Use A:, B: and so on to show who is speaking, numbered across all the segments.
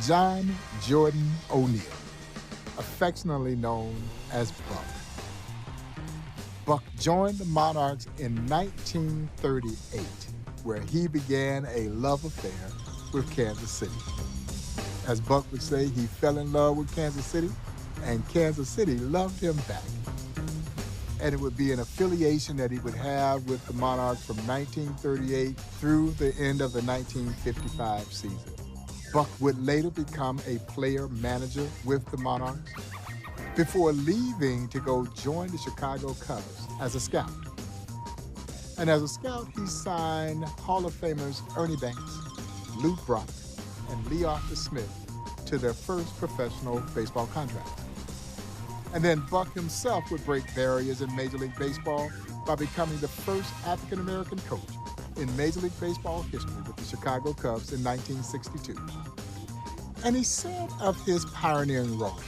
A: John Jordan O'Neill, affectionately known as Buck. Buck joined the Monarchs in 1938, where he began a love affair with Kansas City. As Buck would say, he fell in love with Kansas City, and Kansas City loved him back. And it would be an affiliation that he would have with the Monarchs from 1938 through the end of the 1955 season. Buck would later become a player-manager with the Monarchs before leaving to go join the Chicago Cubs as a scout. And as a scout, he signed Hall of Famers Ernie Banks, Lou Brock, and Lee Arthur Smith to their first professional baseball contract. And then Buck himself would break barriers in Major League Baseball by becoming the first African-American coach in Major League Baseball history with the Chicago Cubs in 1962. And he said of his pioneering role,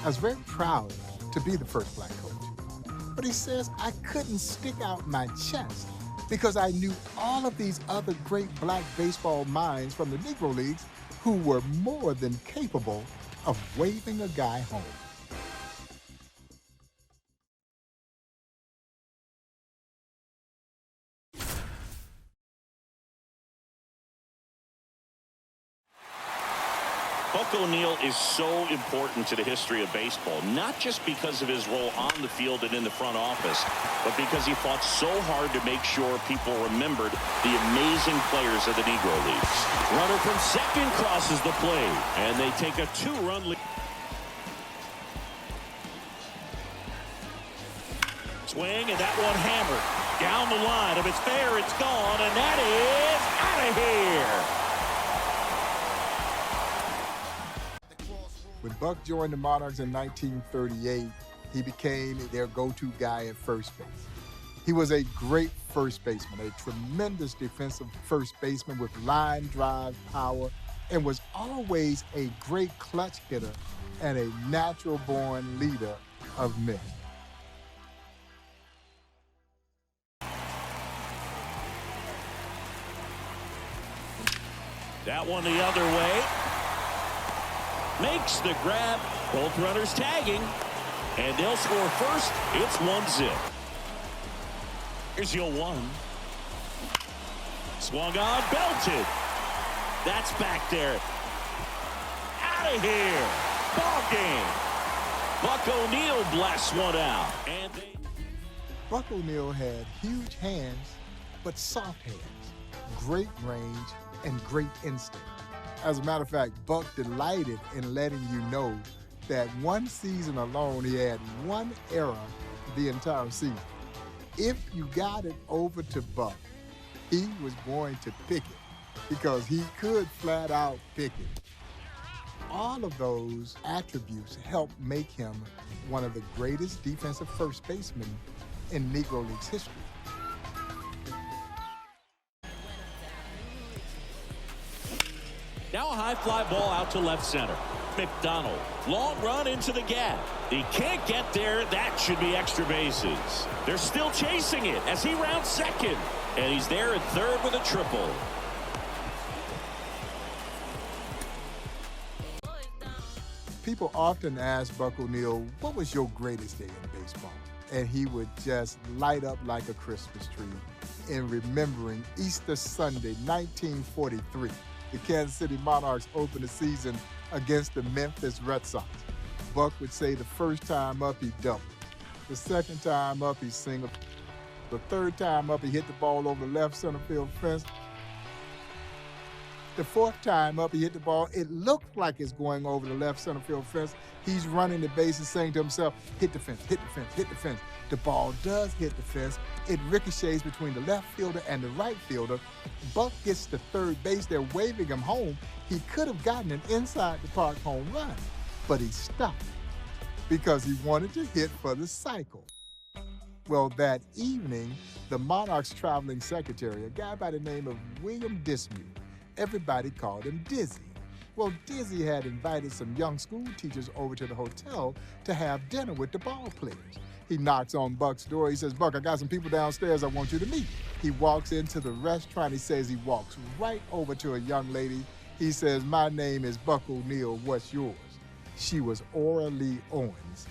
A: "I was very proud to be the first black coach." But he says, "I couldn't stick out my chest because I knew all of these other great black baseball minds from the Negro Leagues who were more than capable of waving a guy home."
B: Buck O'Neill is so important to the history of baseball, not just because of his role on the field and in the front office, but because he fought so hard to make sure people remembered the amazing players of the Negro Leagues. Runner from second crosses the plate, and they take a 2-run lead. Swing, and that one hammered down the line. If it's fair, it's gone, and that is out of here.
A: When Buck joined the Monarchs in 1938, he became their go-to guy at first base. He was a great first baseman, a tremendous defensive first baseman with line drive power, and was always a great clutch hitter and a natural-born leader of men.
B: That one the other way. Makes the grab. Both runners tagging. And they'll score first. It's 1-0. Here's 0-1. Swung on, belted. That's back there. Out of here. Ball game. Buck O'Neill blasts one out. And
A: Buck O'Neill had huge hands, but soft hands, great range, and great instinct. As a matter of fact, Buck delighted in letting you know that one season alone, he had one error the entire season. If you got it over to Buck, he was going to pick it because he could flat out pick it. All of those attributes helped make him one of the greatest defensive first basemen in Negro Leagues history.
B: Now a high fly ball out to left center. McDonald, long run into the gap. He can't get there. That should be extra bases. They're still chasing it as he rounds second. And he's there at third with a triple.
A: People often ask Buck O'Neill, what was your greatest day in baseball? And he would just light up like a Christmas tree in remembering Easter Sunday, 1943. The Kansas City Monarchs opened the season against the Memphis Red Sox. Buck would say the first time up, he doubled. The second time up, he singled. The third time up, he hit the ball over the left center field fence. The fourth time up, he hit the ball. It looked like it's going over the left center field fence. He's running the bases saying to himself, hit the fence, hit the fence, hit the fence. The ball does hit the fence. It ricochets between the left fielder and the right fielder. Buck gets to third base. They're waving him home. He could have gotten an inside the park home run, but he stopped because he wanted to hit for the cycle. Well, that evening, the Monarchs' traveling secretary, a guy by the name of William Dismuke, everybody called him Dizzy. Well, Dizzy had invited some young school teachers over to the hotel to have dinner with the ball players. He knocks on Buck's door. He says, Buck, I got some people downstairs I want you to meet. He walks into the restaurant. He says he walks right over to a young lady. He says, "My name is Buck O'Neil, what's yours?" She was Ora Lee Owens.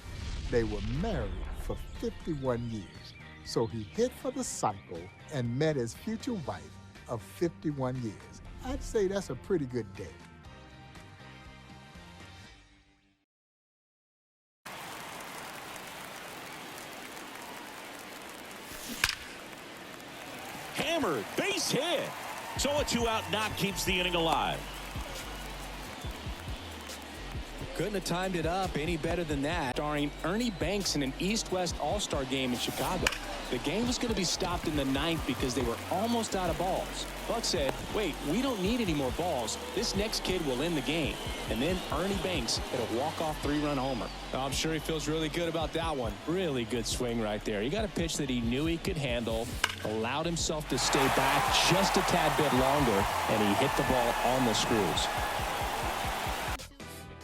A: They were married for 51 years. So he hit for the cycle and met his future wife of 51 years. I'd say that's a pretty good day.
B: Hammered, base hit. So a 2-out knock keeps the inning alive.
C: Couldn't have timed it up any better than that. Starring Ernie Banks in an East-West All-Star game in Chicago. The game was going to be stopped in the 9th because they were almost out of balls. Buck said, "Wait, we don't need any more balls. This next kid will end the game." And then Ernie Banks hit a walk-off 3-run homer. Oh, I'm sure he feels really good about that one. Really good swing right there. He got a pitch that he knew he could handle, allowed himself to stay back just a tad bit longer, and he hit the ball on the screws.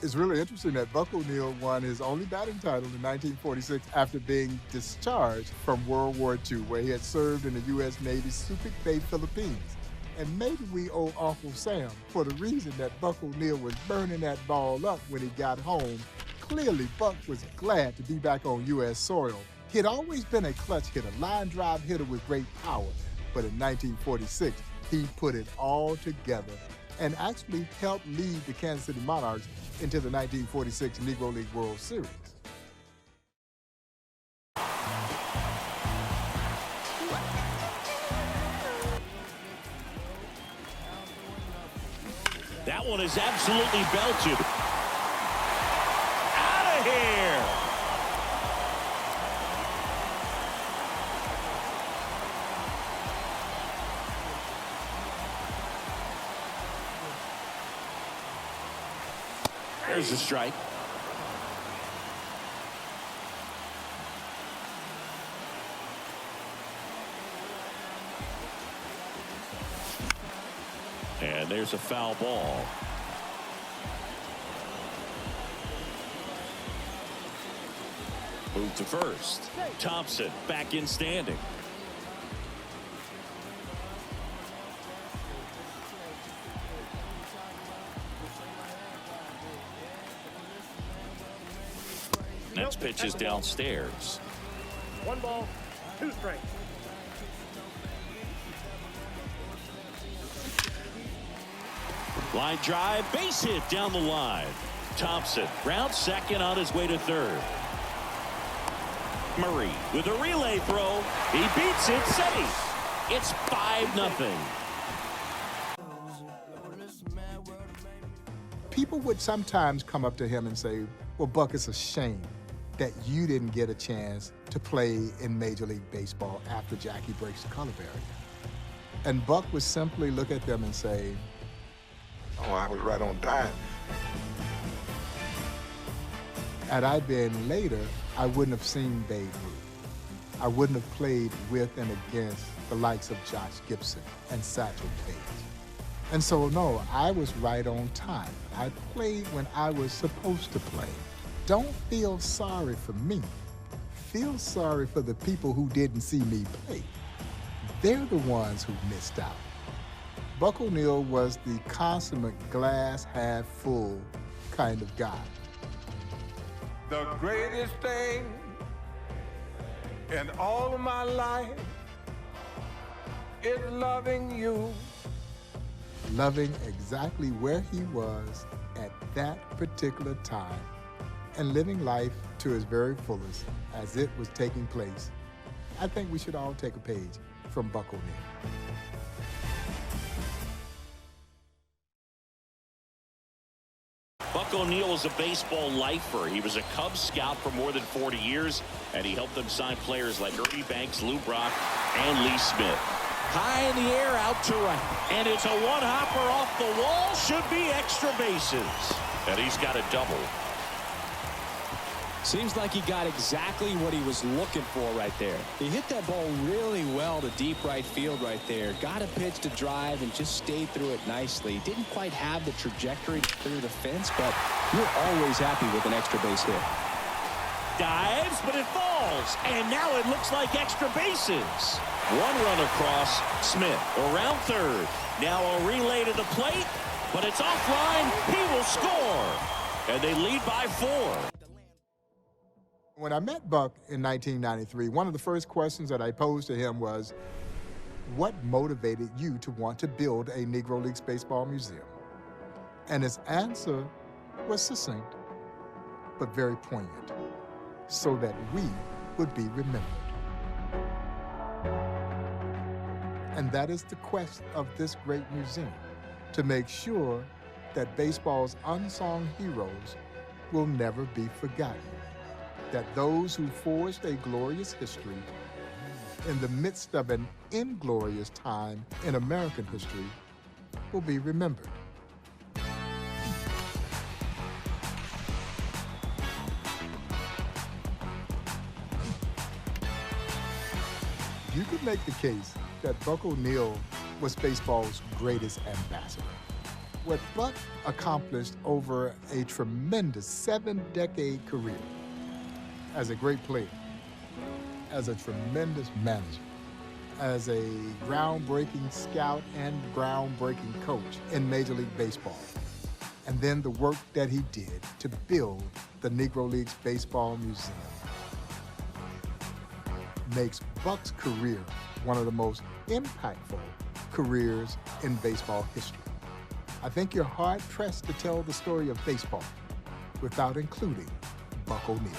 A: It's really interesting that Buck O'Neil won his only batting title in 1946 after being discharged from World War II, where he had served in the U.S. Navy's Subic Bay, Philippines. And maybe we owe Uncle Sam for the reason that Buck O'Neil was burning that ball up when he got home. Clearly, Buck was glad to be back on U.S. soil. He had always been a clutch hitter, line drive hitter with great power. But in 1946, he put it all together and actually helped lead the Kansas City Monarchs into the 1946 Negro League World Series.
B: That one is absolutely belted. Out of here! There's a strike. And there's a foul ball. Move to first. Thompson back in standing. Next pitch is downstairs.
D: 1 ball, 2 strikes.
B: Line drive, base hit down the line. Thompson rounds second on his way to third. Murray with a relay throw. He beats it safe. It's 5-0.
A: People would sometimes come up to him and say, "Well, Buck, it's a shame that you didn't get a chance to play in Major League Baseball after Jackie breaks the color barrier." And Buck would simply look at them and say, "Oh, I was right on time." Had I been later, I wouldn't have seen Babe Ruth. I wouldn't have played with and against the likes of Josh Gibson and Satchel Paige. And so, no, I was right on time. I played when I was supposed to play. Don't feel sorry for me. Feel sorry for the people who didn't see me play. They're the ones who missed out. Buck O'Neil was the consummate glass half full kind of guy.
E: The greatest thing in all of my life is loving you.
A: Loving exactly where he was at that particular time and living life to his very fullest as it was taking place. I think we should all take a page from Buck O'Neil.
B: Buck O'Neil was a baseball lifer. He was a Cubs scout for more than 40 years, and he helped them sign players like Ernie Banks, Lou Brock, and Lee Smith. High in the air, out to right. And it's a one-hopper off the wall. Should be extra bases. And he's got a double.
C: Seems like he got exactly what he was looking for right there. He hit that ball really well to deep right field right there. Got a pitch to drive and just stayed through it nicely. Didn't quite have the trajectory to clear the fence, but you're always happy with an extra base hit.
B: Dives, but it falls. And now it looks like extra bases. One run across. Smith around third. Now a relay to the plate. but it's offline. He will score, and they lead by 4.
A: When I met Buck in 1993, one of the first questions that I posed to him was, what motivated you to want to build a Negro Leagues Baseball museum? And his answer was succinct, but very poignant, so that we would be remembered. And that is the quest of this great museum, to make sure that baseball's unsung heroes will never be forgotten, that those who forged a glorious history in the midst of an inglorious time in American history will be remembered. You could make the case that Buck O'Neil was baseball's greatest ambassador. What Buck accomplished over a tremendous 7-decade career as a great player, as a tremendous manager, as a groundbreaking scout and groundbreaking coach in Major League Baseball, and then the work that he did to build the Negro Leagues Baseball Museum, makes Buck's career one of the most impactful careers in baseball history. I think you're hard-pressed to tell the story of baseball without including Buck O'Neil.